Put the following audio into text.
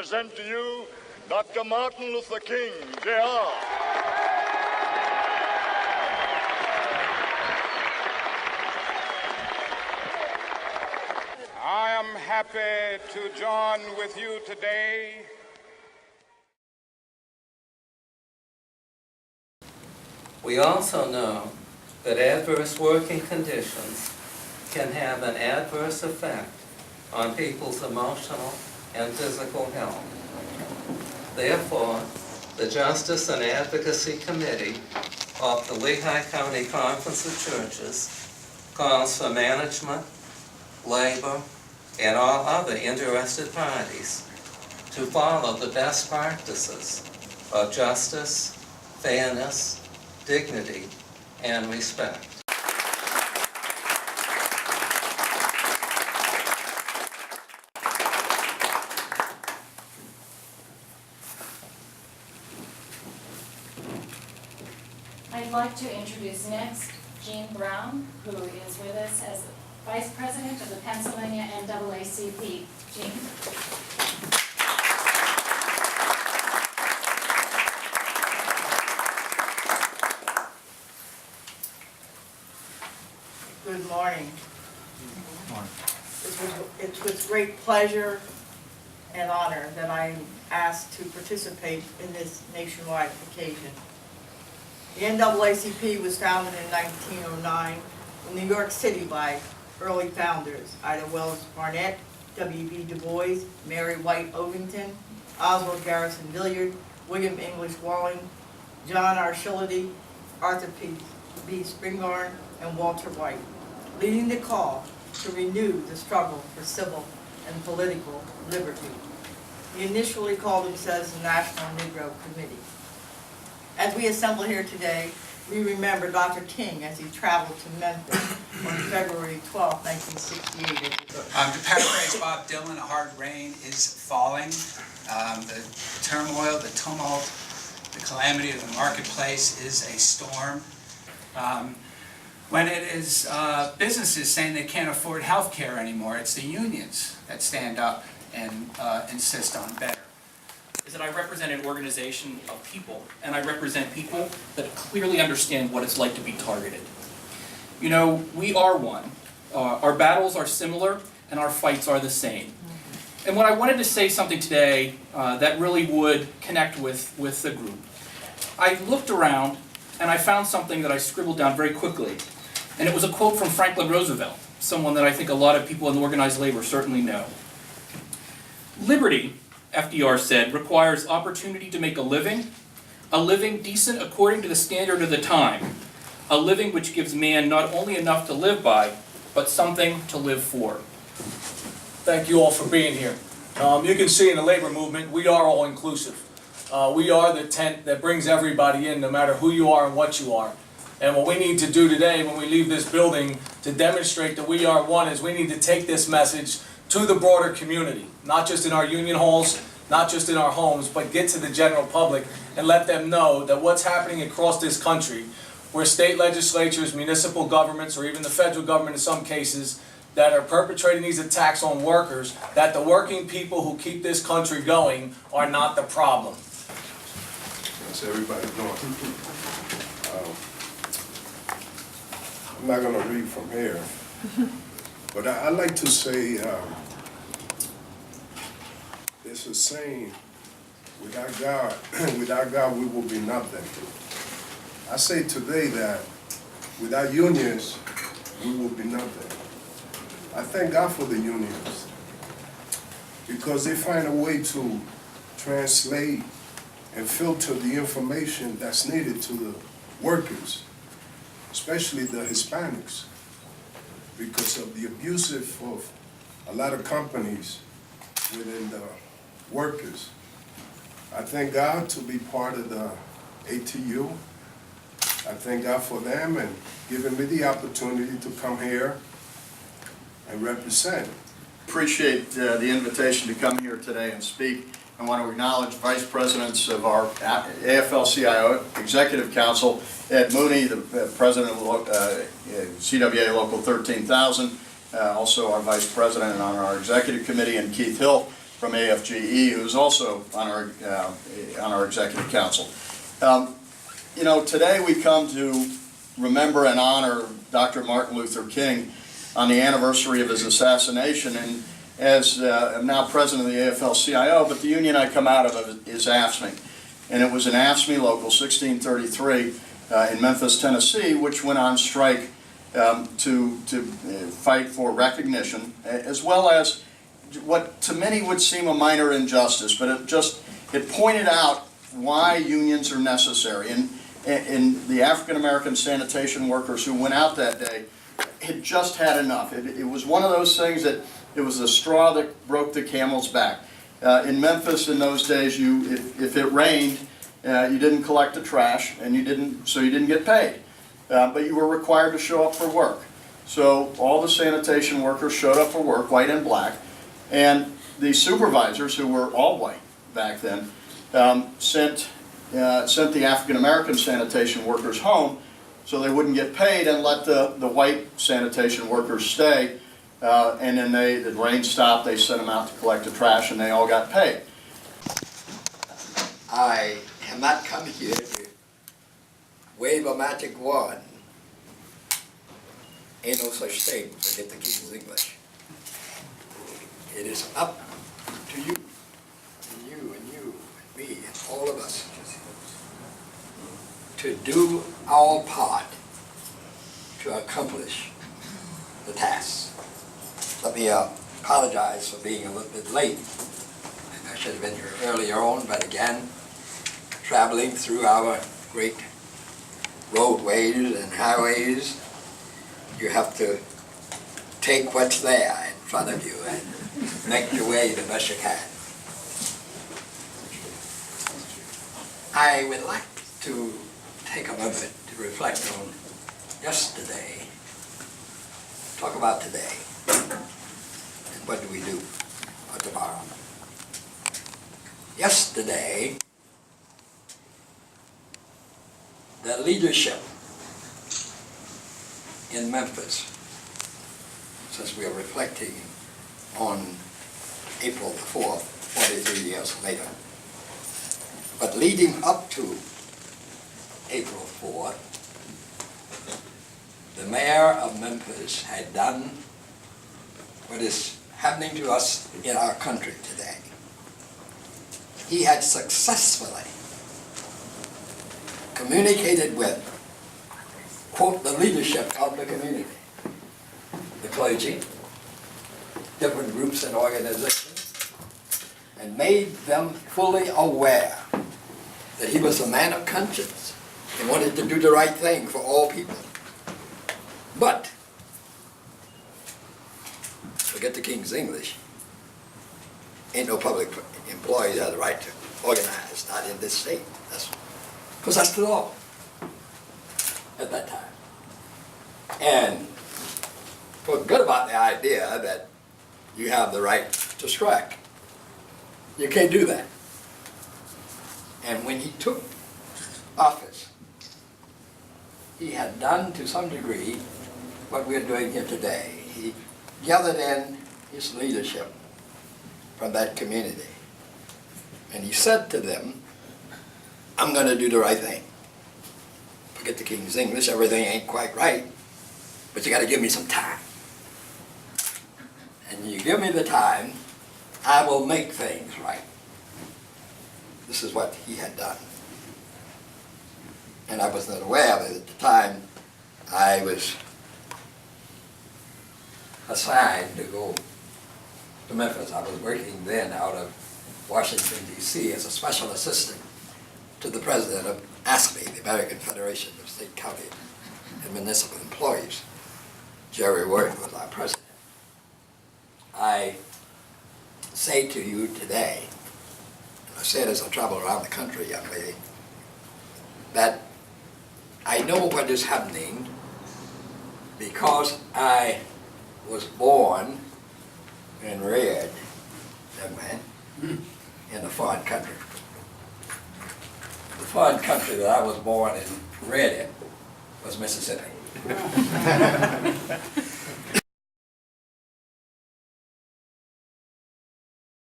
present to you Dr. Martin Luther King, Jr. I am happy to join with you today We also know that adverse working conditions can have an adverse effect on people's emotional and physical health. Therefore, the Justice and Advocacy Committee of the Lehigh County Conference of Churches calls for management, labor, and all other interested parties to follow the best practices of justice, fairness, dignity, and respect. I'd like to introduce next Jean Brown, who is with us as Vice President of the Pennsylvania NAACP. Jean. Good morning. It's with great pleasure and honor that I am asked to participate in this nationwide occasion. The NAACP was founded in 1909 in New York City by early founders, Ida Wells Barnett, W.B. Du Bois, Mary White Ovington, Oswald Garrison Villiard, William English Walling, John R. Shilledy, Arthur B. Spingarn, and Walter White, leading the call to renew the struggle for civil and political liberty. He initially called themselves the National Negro Committee. As we assemble here today, we remember Dr. King as he traveled to Memphis on February 12, 1968. To paraphrase Bob Dylan, a hard rain is falling. The turmoil, the tumult, the calamity of the marketplace is a storm. When it is businesses saying they can't afford health care anymore, it's the unions that stand up and insist on better. Is that I represent an organization of people, and I represent people that clearly understand what it's like to be targeted. You know, we are one. Our battles are similar, and our fights are the same. And when I wanted to say something today that really would connect with the group, I looked around and I found something that I scribbled down very quickly. And it was a quote from Franklin Roosevelt, someone that I think a lot of people in organized labor certainly know. Liberty, FDR said, requires opportunity to make a living decent according to the standard of the time, a living which gives man not only enough to live by, but something to live for. Thank you all for being here. You can see in the labor movement, we are all inclusive. We are the tent that brings everybody in, no matter who you are and what you are. And what we need to do today when we leave this building to demonstrate that we are one is we need to take this message to the broader community, not just in our union halls, not just in our homes, but get to the general public and let them know that what's happening across this country, where state legislatures, municipal governments, or even the federal government in some cases, that are perpetrating these attacks on workers, that the working people who keep this country going are not the problem. How's everybody doing? I'm not going to read from here, but I like to say, it's a saying, without God we will be nothing. I say today that without unions, we will be nothing. I thank God for the unions, because they find a way to translate and filter the information that's needed to the workers, especially the Hispanics, because of the abusive of a lot of companies within the workers. I thank God to be part of the ATU. I thank God for them and giving me the opportunity to come here and represent. Appreciate the invitation to come here today and speak. I want to acknowledge Vice Presidents of our AFL-CIO Executive Council, Ed Mooney, the President of CWA Local 13,000, also our Vice President on our Executive Committee, and Keith Hill, from AFGE, who's also on our executive council. You know, today we come to remember and honor Dr. Martin Luther King on the anniversary of his assassination. And as I'm now president of the AFL-CIO, but the union I come out of is AFSCME. And it was an AFSCME Local 1633 in Memphis, Tennessee, which went on strike to fight for recognition, as well as what to many would seem a minor injustice, but it pointed out why unions are necessary. And the African American sanitation workers who went out that day had just had enough. It was one of those things that it was the straw that broke the camel's back. In Memphis in those days, if it rained, you didn't collect the trash, and you didn't get paid. But you were required to show up for work. So all the sanitation workers showed up for work, white and black, and the supervisors, who were all white back then, sent the African American sanitation workers home so they wouldn't get paid, and let the white sanitation workers stay. And then the rain stopped, they sent them out to collect the trash, and they all got paid. I have not come here to wave a magic wand. Ain't no such thing, forget the King's English. It is up to you, and you, and you, and me, and all of us, to do our part to accomplish the task. Let me apologize for being a little bit late. I should have been here earlier on, but again, traveling through our great roadways and highways, you have to take what's there in front of you and make your way the best you can. I would like to take a moment to reflect on yesterday, talk about today, and what do we do for tomorrow. Yesterday, the leadership in Memphis, since we are reflecting on April the 4th, 43 years later, but leading up to April 4th, the mayor of Memphis had done what is happening to us in our country today. He had successfully communicated with, quote, the leadership of the community, the clergy, different groups and organizations, and made them fully aware that he was a man of conscience and wanted to do the right thing for all people. But, forget the King's English, ain't no public employee that has the right to organize, not in this state. Because that's the law at that time. And forget about the idea that you have the right to strike. You can't do that. And when he took office, he had done to some degree what we're doing here today. He gathered in his leadership from that community. And he said to them, I'm going to do the right thing. Forget the King's English, everything ain't quite right, but you got to give me some time. And you give me the time, I will make things right. This is what he had done. And I was not aware of it at the time. I was assigned to go to Memphis. I was working then out of Washington, D.C. as a special assistant to the president of AFSCME, the American Federation of State, County, and Municipal Employees. Jerry Worth was our president. I say to you today, and I say it as I travel around the country, young lady, that I know what is happening because I was born and reared, young man, in a foreign country. The foreign country that I was born and reared in was Mississippi.